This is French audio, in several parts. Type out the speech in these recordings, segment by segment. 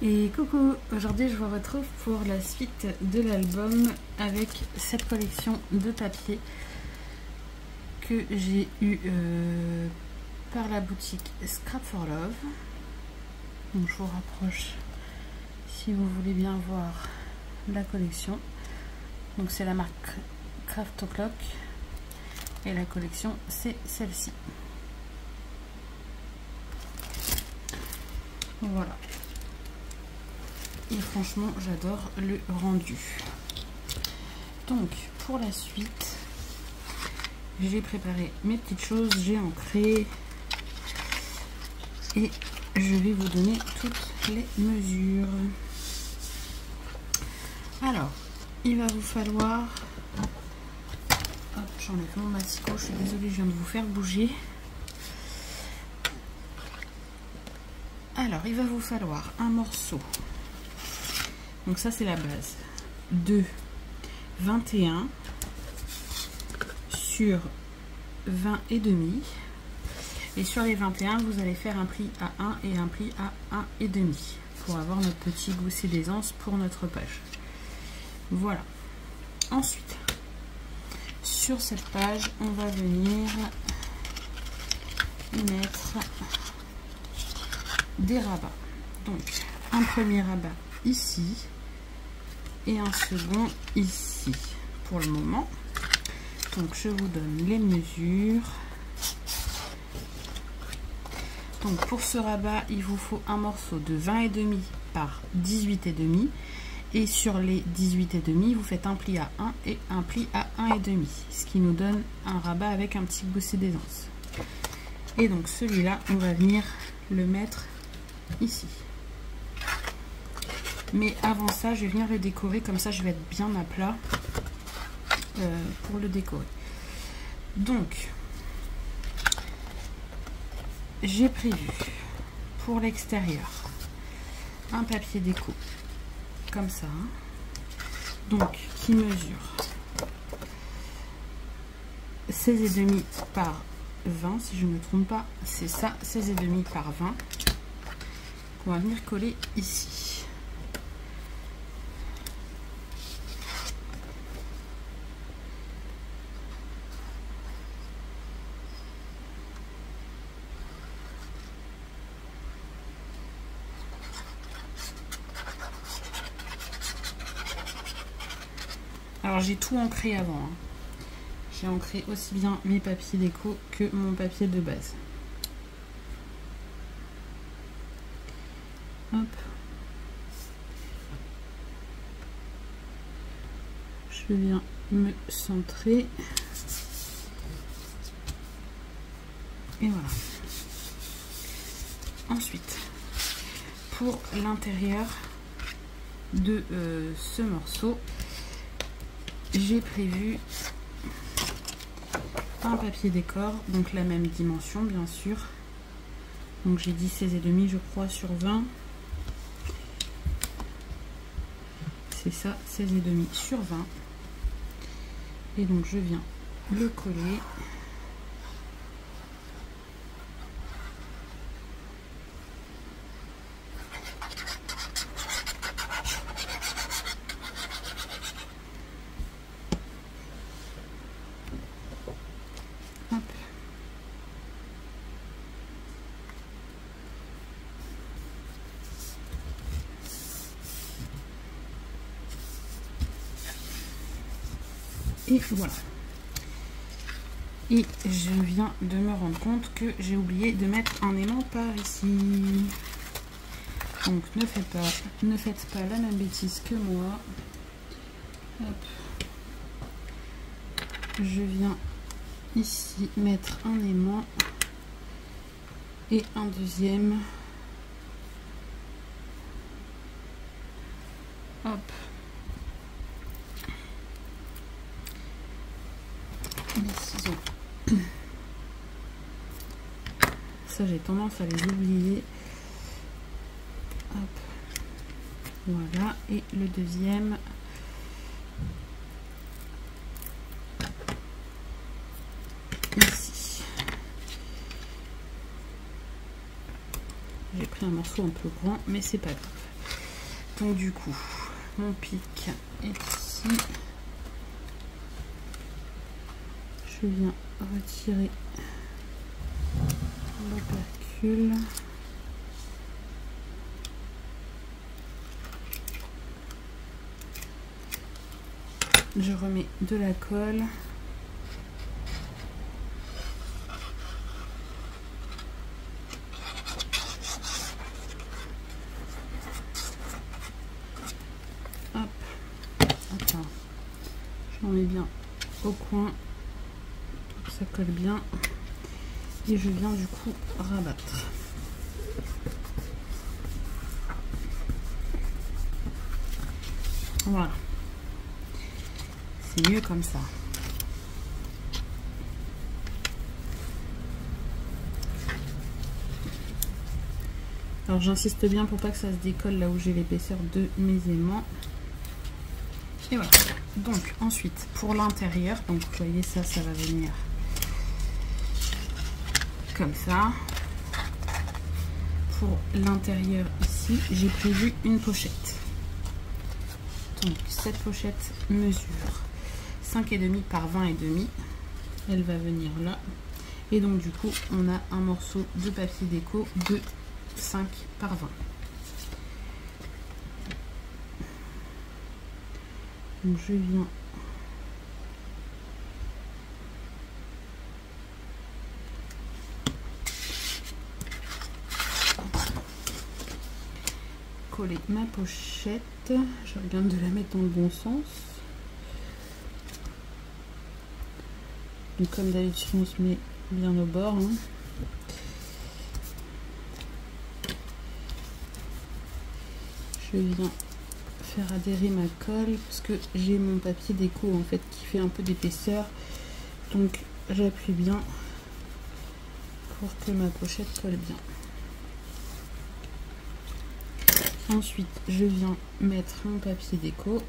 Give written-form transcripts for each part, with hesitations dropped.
Et coucou, aujourd'hui je vous retrouve pour la suite de l'album avec cette collection de papier que j'ai eu par la boutique Scrap for Love. Donc je vous rapproche si vous voulez bien voir la collection. Donc c'est la marque Craft O'Clock et la collection c'est celle-ci. Voilà. Et franchement j'adore le rendu. Donc pour la suite j'ai préparé mes petites choses, j'ai ancré et je vais vous donner toutes les mesures. Alors il va vous falloir, hop, j'enlève mon massicot, je suis désolée, je viens de vous faire bouger. Alors il va vous falloir un morceau, donc ça c'est la base, de 21 sur 20 et demi, et sur les 21 vous allez faire un pli à 1 et un pli à 1 et demi pour avoir notre petit gousset d'aisance pour notre page. Voilà. Ensuite sur cette page on va venir mettre des rabats. Donc un premier rabat ici et un second ici pour le moment. Donc je vous donne les mesures. Donc pour ce rabat il vous faut un morceau de 20 et demi par 18 et demi, et sur les 18 et demi vous faites un pli à 1 et un pli à 1 et demi, ce qui nous donne un rabat avec un petit gousset d'aisance. Et donc celui-là on va venir le mettre ici. Mais avant ça je vais venir le décorer, comme ça je vais être bien à plat pour le décorer. Donc j'ai prévu pour l'extérieur un papier déco comme ça, donc qui mesure 16,5 par 20, si je ne me trompe pas, c'est ça, 16,5 par 20, qu'on va venir coller ici. Alors j'ai tout ancré avant, hein. J'ai ancré aussi bien mes papiers déco que mon papier de base. Hop. Je viens me centrer. Et voilà. Ensuite, pour l'intérieur de ce morceau, j'ai prévu un papier décor, donc la même dimension bien sûr. Donc j'ai dit 16,5 je crois sur 20. C'est ça, 16,5 sur 20. Et donc je viens le coller. Et voilà. Et je viens de me rendre compte que j'ai oublié de mettre un aimant par ici. Donc ne faites pas la même bêtise que moi. Hop. Je viens ici mettre un aimant et un deuxième. Hop. Les ciseaux. Ça j'ai tendance à les oublier. Hop. Voilà. Et le deuxième. Ici. J'ai pris un morceau un peu grand, mais c'est pas grave. Donc du coup, mon pic est ici. Je viens retirer l'opercule. Je remets de la colle. Hop. Attends. J'en mets bien au coin. Ça colle bien. Et je viens du coup rabattre. Voilà. C'est mieux comme ça. Alors j'insiste bien pour pas que ça se décolle là où j'ai l'épaisseur de mes aimants. Et voilà. Donc ensuite pour l'intérieur, donc vous voyez ça va venir comme ça. Pour l'intérieur ici, j'ai prévu une pochette. Donc cette pochette mesure 5,5 par 20,5. Elle va venir là. Et donc du coup, on a un morceau de papier déco de 5 par 20. Donc je viens coller ma pochette. Je regarde de la mettre dans le bon sens. Donc comme d'habitude, on se met bien au bord. Hein. Je viens faire adhérer ma colle parce que j'ai mon papier déco en fait qui fait un peu d'épaisseur. Donc j'appuie bien pour que ma pochette colle bien. Ensuite, je viens mettre mon papier déco.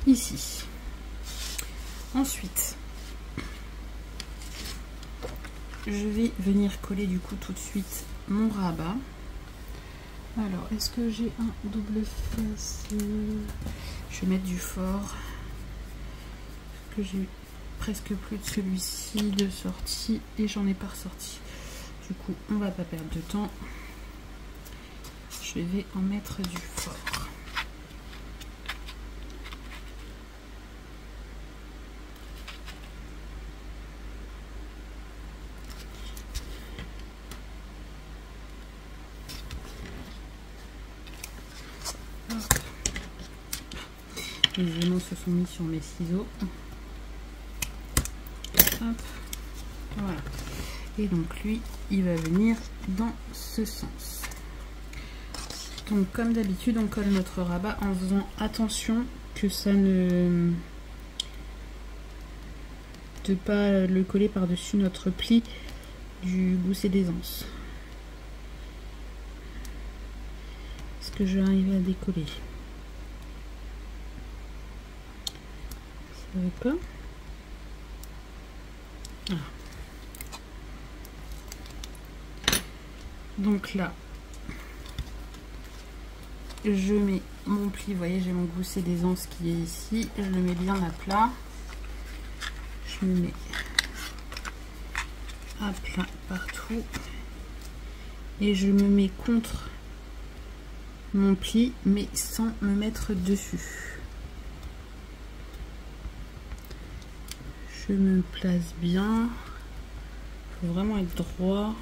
Ici. Ensuite, je vais venir coller du coup tout de suite mon rabat. Alors, est-ce que j'ai un double face? Je vais mettre du fort. Parce que j'ai presque plus de celui-ci de sortie et j'en ai pas ressorti. Du coup, on va pas perdre de temps. Je vais en mettre du fort. Les aimants se sont mis sur mes ciseaux. Hop. Voilà. Et donc lui, il va venir dans ce sens. Donc comme d'habitude, on colle notre rabat en faisant attention que ça ne... de pas le coller par-dessus notre pli du gousset d'aisance. Est-ce que je vais arriver à décoller? Ça va pas. Voilà. Donc là, je mets mon pli, vous voyez, j'ai mon gousset d'aisance qui est ici, je le mets bien à plat. Je me mets à plat partout et je me mets contre mon pli mais sans me mettre dessus. Je me place bien, il faut vraiment être droit.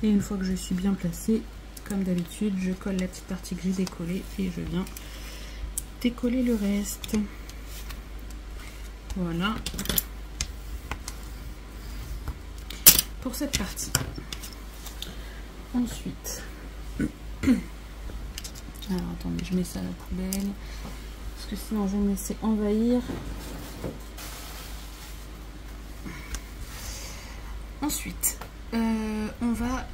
Et une fois que je suis bien placée, comme d'habitude, je colle la petite partie que j'ai décollée et je viens décoller le reste. Voilà pour cette partie. Ensuite, alors attendez, je mets ça à la poubelle. parce que sinon je vais me laisser envahir. Ensuite, on va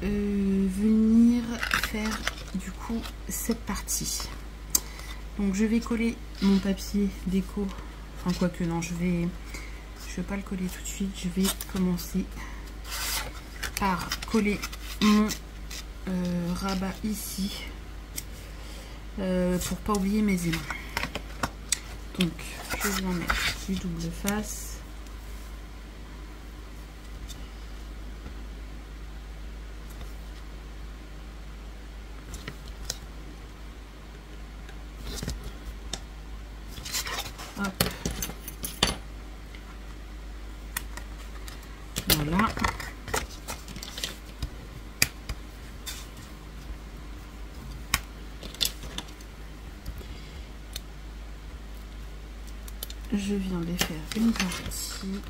venir faire du coup cette partie. Donc je vais coller mon papier déco, enfin quoique non, je vais pas le coller tout de suite. Je vais commencer par coller mon rabat ici pour pas oublier mes aimants. Donc je vais en mettre du double face. Hop. Voilà. Je viens de faire une partie.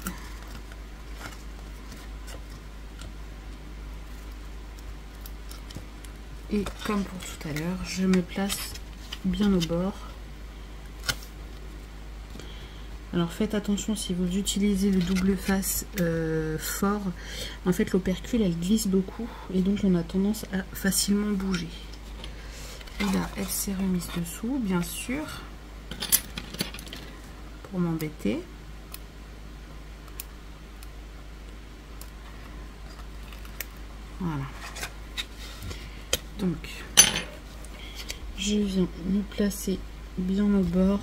Et comme pour tout à l'heure, je me place bien au bord. Alors faites attention si vous utilisez le double face fort. En fait l'opercule elle glisse beaucoup et donc on a tendance à facilement bouger. Et là elle s'est remise dessous bien sûr. Pour m'embêter. Voilà. Donc, je viens me placer bien au bord.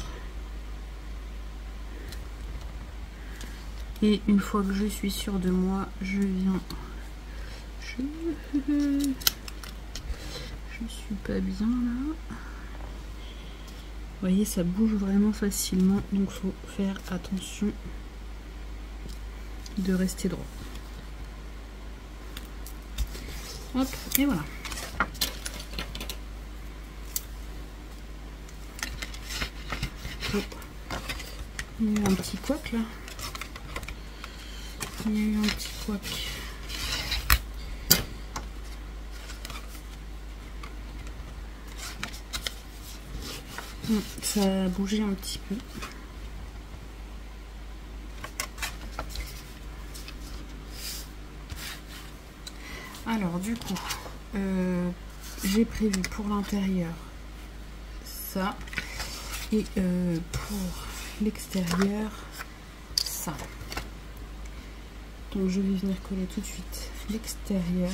Et une fois que je suis sûre de moi, je viens... Je suis pas bien là. Vous voyez, ça bouge vraiment facilement, donc faut faire attention de rester droit. Hop, et voilà. Oh. Il y a eu un petit couac là. Il y a eu un petit couac. Ça a bougé un petit peu. Alors du coup, j'ai prévu pour l'intérieur ça et pour l'extérieur ça. Donc je vais venir coller tout de suite l'extérieur.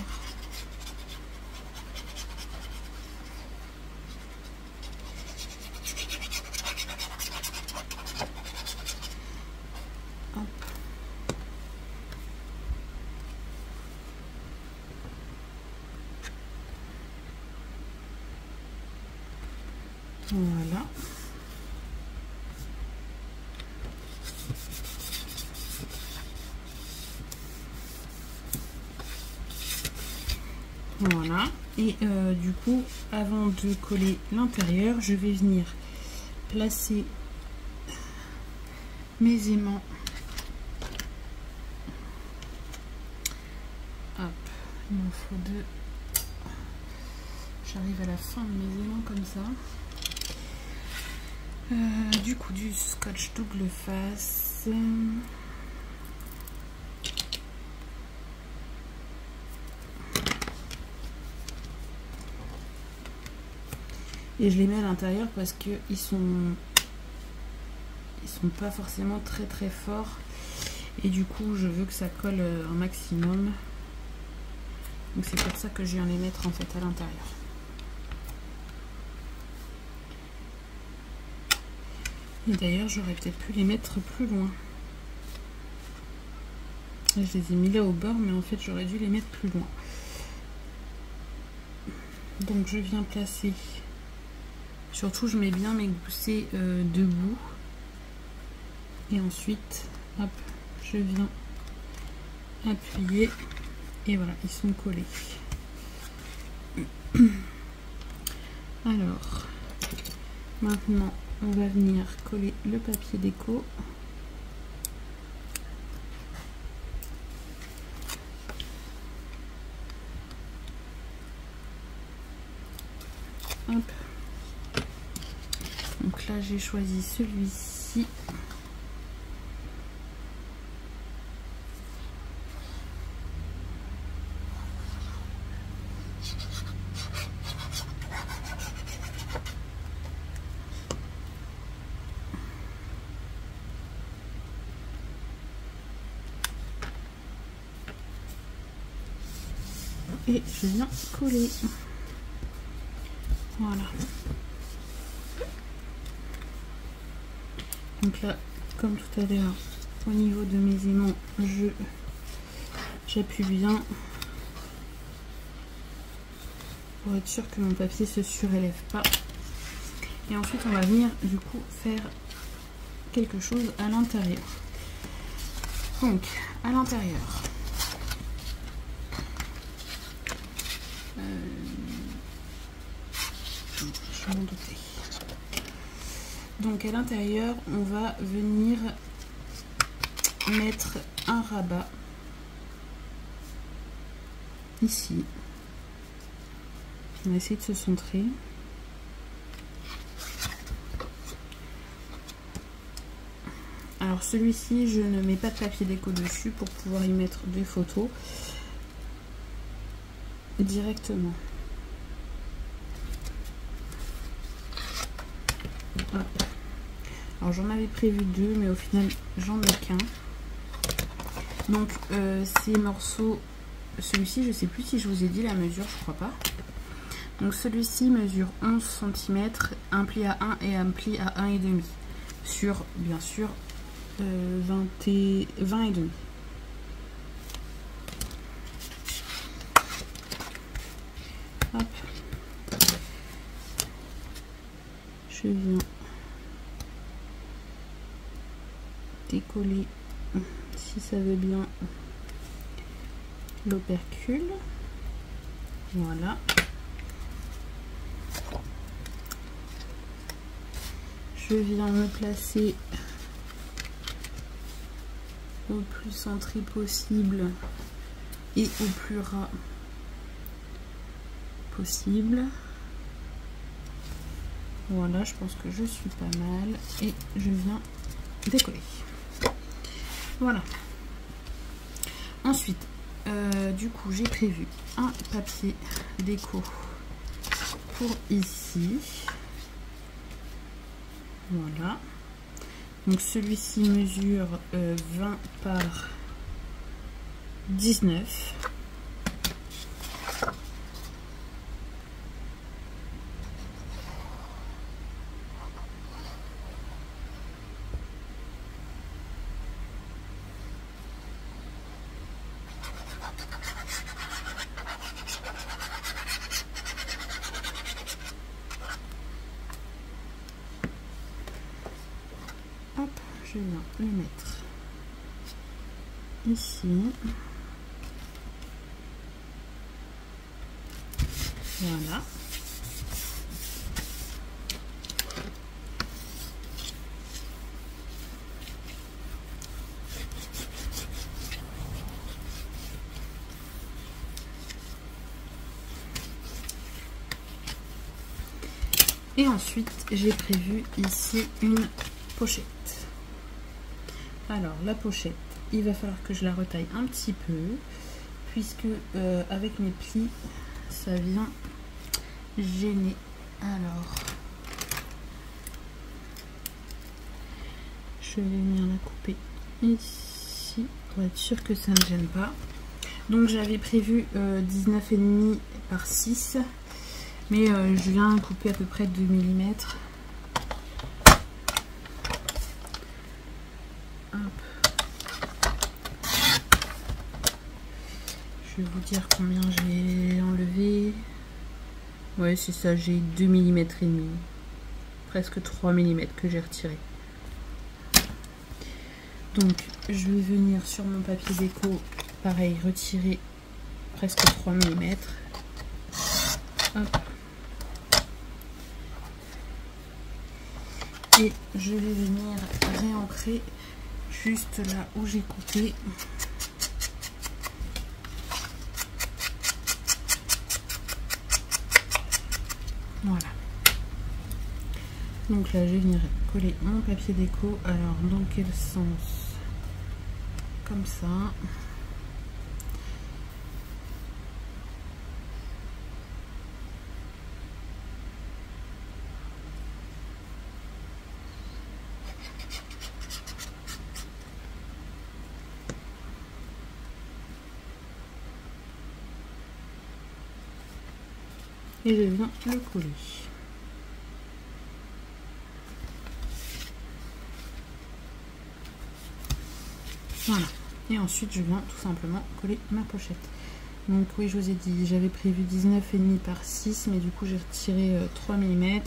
Voilà. Voilà. Et du coup, avant de coller l'intérieur, je vais venir placer mes aimants. Hop, il m'en faut deux. J'arrive à la fin de mes aimants comme ça. Du coup, du scotch double face. Et je les mets à l'intérieur parce que ils sont pas forcément très très forts. Et du coup, je veux que ça colle un maximum. Donc c'est pour ça que je viens les mettre en fait à l'intérieur. Et d'ailleurs, j'aurais peut-être pu les mettre plus loin. Je les ai mis là au bord, mais en fait, j'aurais dû les mettre plus loin. Donc, je viens placer. Surtout, je mets bien mes goussets debout. Et ensuite, hop, je viens appuyer. Et voilà, ils sont collés. Alors, maintenant, on va venir coller le papier déco. Hop. Donc là j'ai choisi celui-ci. Et je viens coller. Voilà. Donc là, comme tout à l'heure, au niveau de mes aimants, j'appuie bien pour être sûr que mon papier se surélève pas. Et ensuite, on va venir du coup faire quelque chose à l'intérieur. Donc, à l'intérieur, je m'en doutais. Donc à l'intérieur, on va venir mettre un rabat ici. On va essayer de se centrer. Alors celui-ci, je ne mets pas de papier déco dessus pour pouvoir y mettre des photos directement. Hop. Alors j'en avais prévu 2, mais au final j'en ai qu'un. Donc ces morceaux, celui-ci je sais plus si je vous ai dit la mesure, je crois pas. Donc celui-ci mesure 11 cm, un pli à 1 et un pli à 1,5 sur bien sûr 20 et demi. Hop. Je viens décoller, si ça veut bien, l'opercule. Voilà. Je viens me placer au plus centré possible et au plus ras possible. Voilà, je pense que je suis pas mal et je viens décoller. Voilà. Ensuite, du coup, j'ai prévu un papier déco pour ici. Voilà. Donc celui-ci mesure 20 par 19. Hop, je viens le mettre ici. Voilà. Et ensuite, j'ai prévu ici une pochette. Alors, la pochette, il va falloir que je la retaille un petit peu, puisque avec mes plis, ça vient gêner. Alors, je vais venir la couper ici, pour être sûr que ça ne gêne pas. Donc, j'avais prévu 19,5 par 6. Mais je viens couper à peu près 2 mm. Hop. Je vais vous dire combien j'ai enlevé. Ouais, c'est ça, j'ai 2 mm et demi. Presque 3 mm que j'ai retiré. Donc, je vais venir sur mon papier déco, pareil, retirer presque 3 mm. Hop. Et je vais venir réancrer juste là où j'ai coupé. Voilà. Donc là, je vais venir coller mon papier déco. Alors, dans quel sens? Comme ça. Et je viens le coller. Voilà. Et ensuite, je viens tout simplement coller ma pochette. Donc oui, je vous ai dit, j'avais prévu 19,5 par 6, mais du coup, j'ai retiré 3 mm.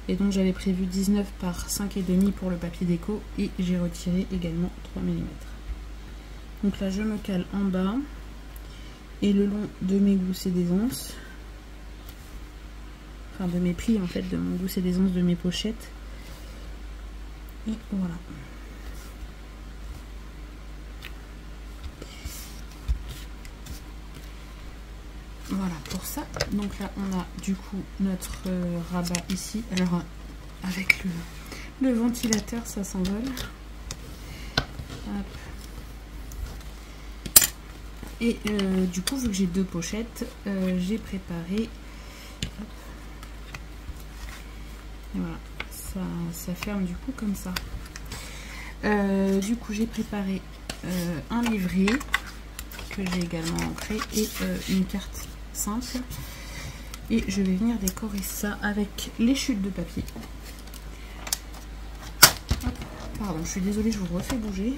Et donc, j'avais prévu 19 par 5,5 pour le papier déco. Et j'ai retiré également 3 mm. Donc là, je me cale en bas. Et le long de mes gousses et des anses. Enfin, de mes plis, en fait, de mon gousset des anses de mes pochettes. Et voilà. Voilà pour ça. Donc là, on a du coup notre rabat ici. Alors, avec le ventilateur, ça s'envole. Et du coup, vu que j'ai deux pochettes, j'ai préparé... Hop. Et voilà, ça ferme du coup comme ça. Du coup, j'ai préparé un livret que j'ai également ancré et une carte simple. Et je vais venir décorer ça avec les chutes de papier. Hop. Pardon, je suis désolée, je vous refais bouger.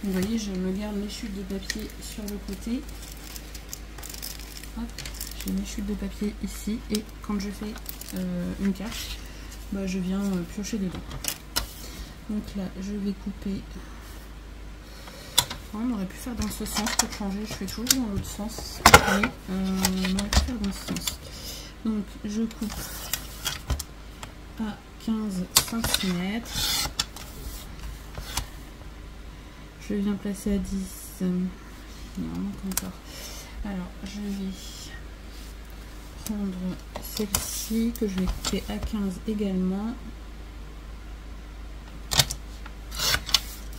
Vous voyez, je me garde mes chutes de papier sur le côté. Hop. J'ai mes chutes de papier ici et quand je fais une carte, bah, je viens piocher dedans. Donc là, je vais couper. On aurait pu faire dans ce sens pour changer. Je fais toujours dans l'autre sens, mais on aurait pu faire dans ce sens. Donc je coupe à 15 cm. Je viens placer à 10. Il en manque encore. Alors je vais prendre celle-ci que je vais couper à 15 également.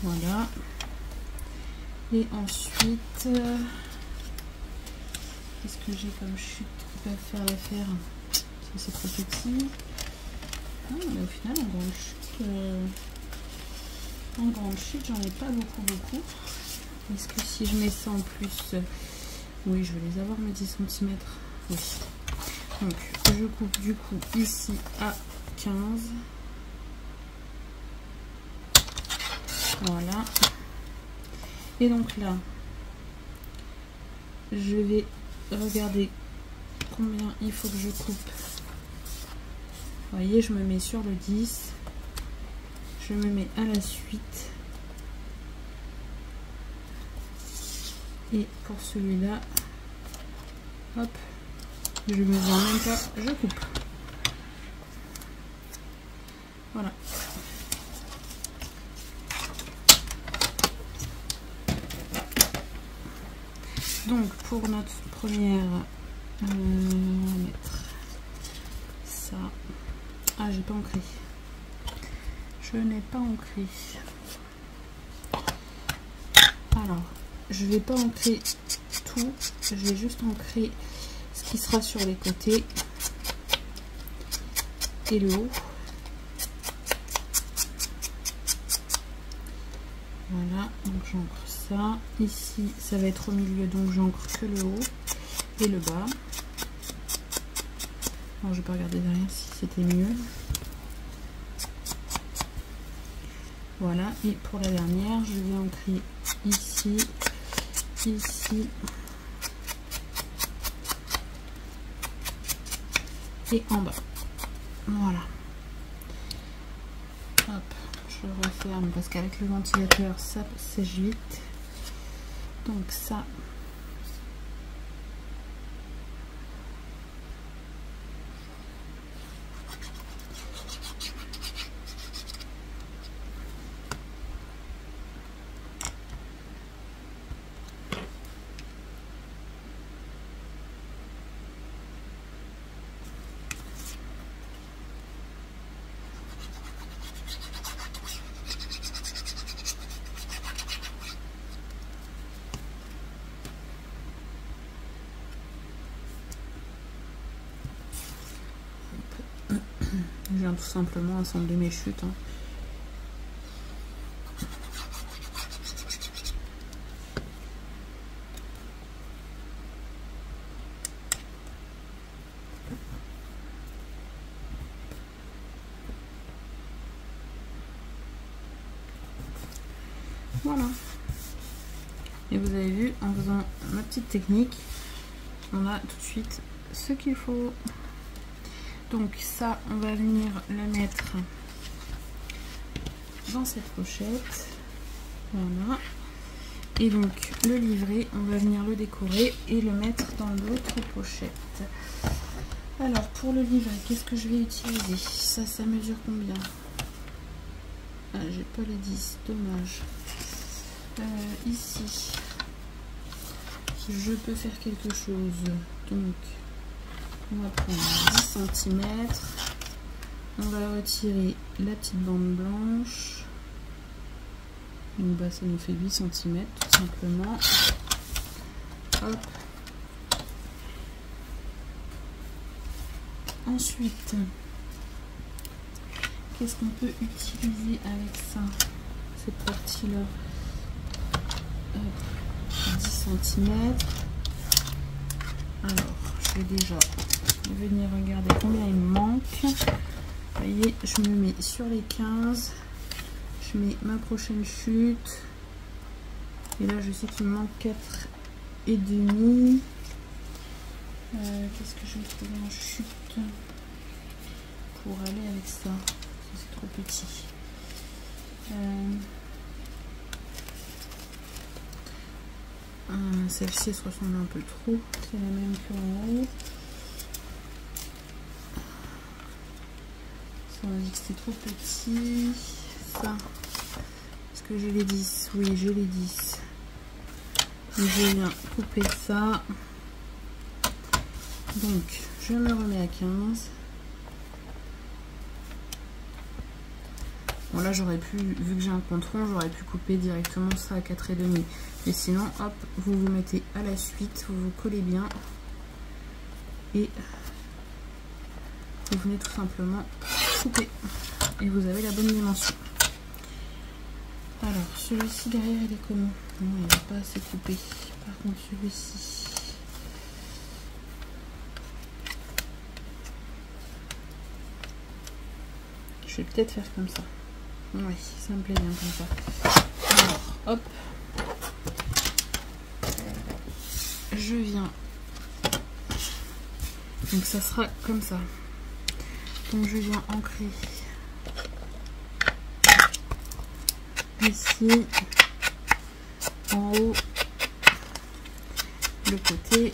Voilà. Et ensuite, qu'est-ce que j'ai comme chute qui peuvent faire l'affaire? Ça c'est trop petit. Ah, mais au final, en grande chute, j'en ai pas beaucoup. Est-ce que si je mets ça en plus, oui, je vais les avoir mes 10 cm. Oui. Donc, je coupe du coup ici à 15. Voilà. Et donc là, je vais regarder combien il faut que je coupe. Vous voyez, je me mets sur le 10. Je me mets à la suite. Et pour celui-là, hop, je me viens même pas, je coupe. Voilà. Donc pour notre première, on va mettre ça. Ah, j'ai pas ancré. Je n'ai pas ancré. Alors, je vais pas ancrer tout. Je vais juste ancrer ce qui sera sur les côtés et le haut. Voilà, donc j'ancre ça. Ici, ça va être au milieu, donc j'ancre que le haut et le bas. Alors, je vais pas regarder derrière si c'était mieux. Voilà, et pour la dernière, je vais ancrer ici, ici et en bas. Voilà. Hop, je referme parce qu'avec le ventilateur, ça sèche vite. Donc ça. Je viens tout simplement assembler mes chutes. Hein. Voilà. Et vous avez vu, en faisant ma petite technique, on a tout de suite ce qu'il faut. Donc ça, on va venir le mettre dans cette pochette. Voilà. Et donc le livret, on va venir le décorer et le mettre dans l'autre pochette. Alors pour le livret, qu'est-ce que je vais utiliser? Ça mesure combien? Ah, j'ai pas les 10, dommage. Ici, je peux faire quelque chose. Donc, on va prendre 10 cm. On va retirer la petite bande blanche. Donc, bah, ça nous fait 8 cm tout simplement. Hop. Ensuite, qu'est-ce qu'on peut utiliser avec ça? Cette partie-là. 10 cm. Alors, je vais déjà venir regarder combien il me manque. Vous voyez, je me mets sur les 15. Je mets ma prochaine chute. Et là, je sais qu'il me manque 4,5. Qu'est-ce que je vais trouver en chute pour aller avec ça? C'est trop petit. Celle-ci elle se ressemble un peu trop, c'est la même qu'en haut. Ça on a dit que c'était trop petit. Ça, est-ce que j'ai les 10? Oui, j'ai les 10. Donc, je viens couper ça. Donc je me remets à 15. Bon là j'aurais pu, vu que j'ai un contron, j'aurais pu couper directement ça à 4,5. Mais sinon, hop, vous vous mettez à la suite, vous vous collez bien. Et vous venez tout simplement couper. Et vous avez la bonne dimension. Alors, celui-ci derrière, il est comment? Non, il n'est pas assez coupé. Par contre, celui-ci... Je vais peut-être faire comme ça. Oui, ça me plaît bien comme ça. Alors, hop. Je viens. Donc ça sera comme ça. Donc je viens ancrer ici, en haut, le côté.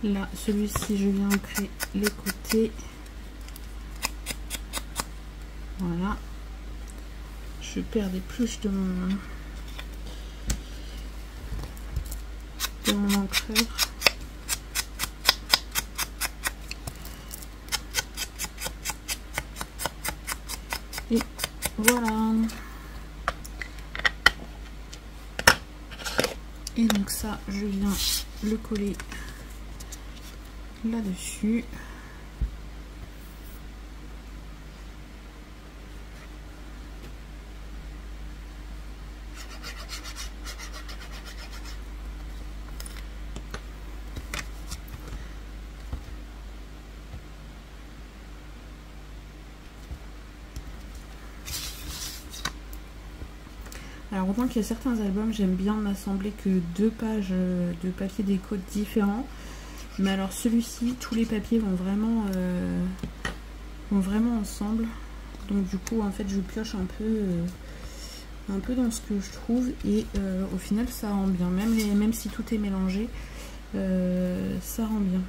Là, celui-ci, je viens ancrer les côtés. Voilà. Je perds des pluches de mon encreur. Et voilà. Et donc ça, je viens le coller là-dessus. Alors autant qu'il y a certains albums, j'aime bien n'assembler que 2 pages de papier déco différents. Mais alors celui-ci, tous les papiers vont vraiment ensemble. Donc du coup, en fait, je pioche un peu dans ce que je trouve. Et au final, ça rend bien. Même si tout est mélangé, ça rend bien.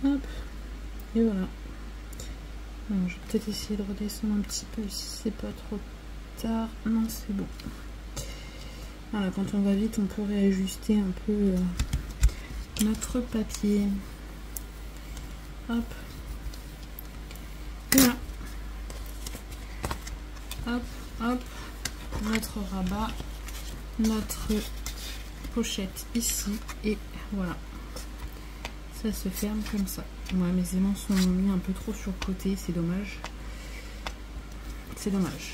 Hop, et voilà. Alors, je vais peut-être essayer de redescendre un petit peu si c'est pas trop tard. Non, c'est bon. Voilà, quand on va vite, on peut réajuster un peu notre papier. Hop. Voilà. hop, hop, notre rabat, notre pochette ici, et voilà. Ça se ferme comme ça. Ouais, mes aimants sont mis un peu trop sur le côté, c'est dommage. C'est dommage.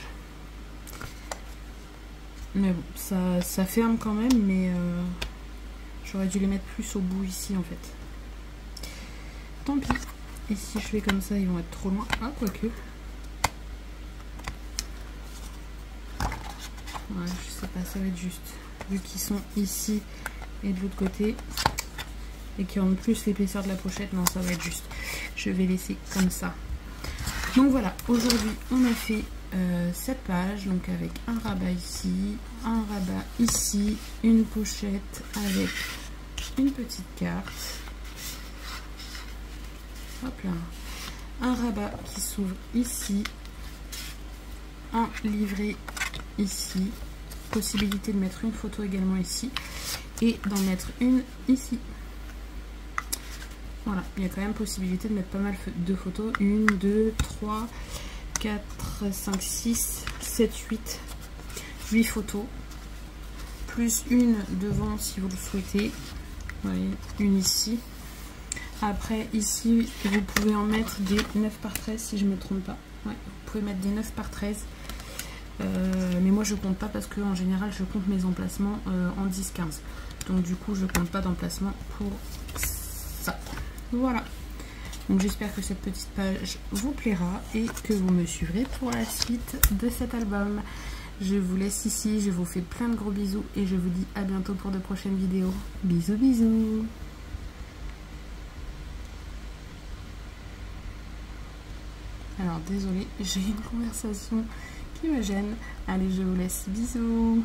Mais bon, ça ferme quand même, mais j'aurais dû les mettre plus au bout ici en fait. Tant pis. Et si je fais comme ça, ils vont être trop loin. Ah, quoique. Ouais, je sais pas, ça va être juste. Vu qu'ils sont ici et de l'autre côté, et qui ont en plus l'épaisseur de la pochette, non, ça va être juste. Je vais laisser comme ça. Donc voilà, aujourd'hui, on a fait cette page, donc avec un rabat ici, un rabat ici, une pochette avec une petite carte. Hop là. Un rabat qui s'ouvre ici, un livret ici, possibilité de mettre une photo également ici et d'en mettre une ici. Voilà, il y a quand même possibilité de mettre pas mal de photos. 1, 2, 3, 4, 5, 6, 7, 8, 8 photos. Plus une devant si vous le souhaitez. Vous voyez, une ici. Après, ici, vous pouvez en mettre des 9 par 13 si je ne me trompe pas. Ouais, vous pouvez mettre des 9 par 13. Mais moi, je compte pas parce que en général, je compte mes emplacements en 10-15. Donc, du coup, je compte pas d'emplacement pour ça. Voilà. Donc, j'espère que cette petite page vous plaira et que vous me suivrez pour la suite de cet album. Je vous laisse ici. Je vous fais plein de gros bisous et je vous dis à bientôt pour de prochaines vidéos. Bisous, bisous. Alors désolée, j'ai une conversation qui me gêne. Allez, je vous laisse. Bisous.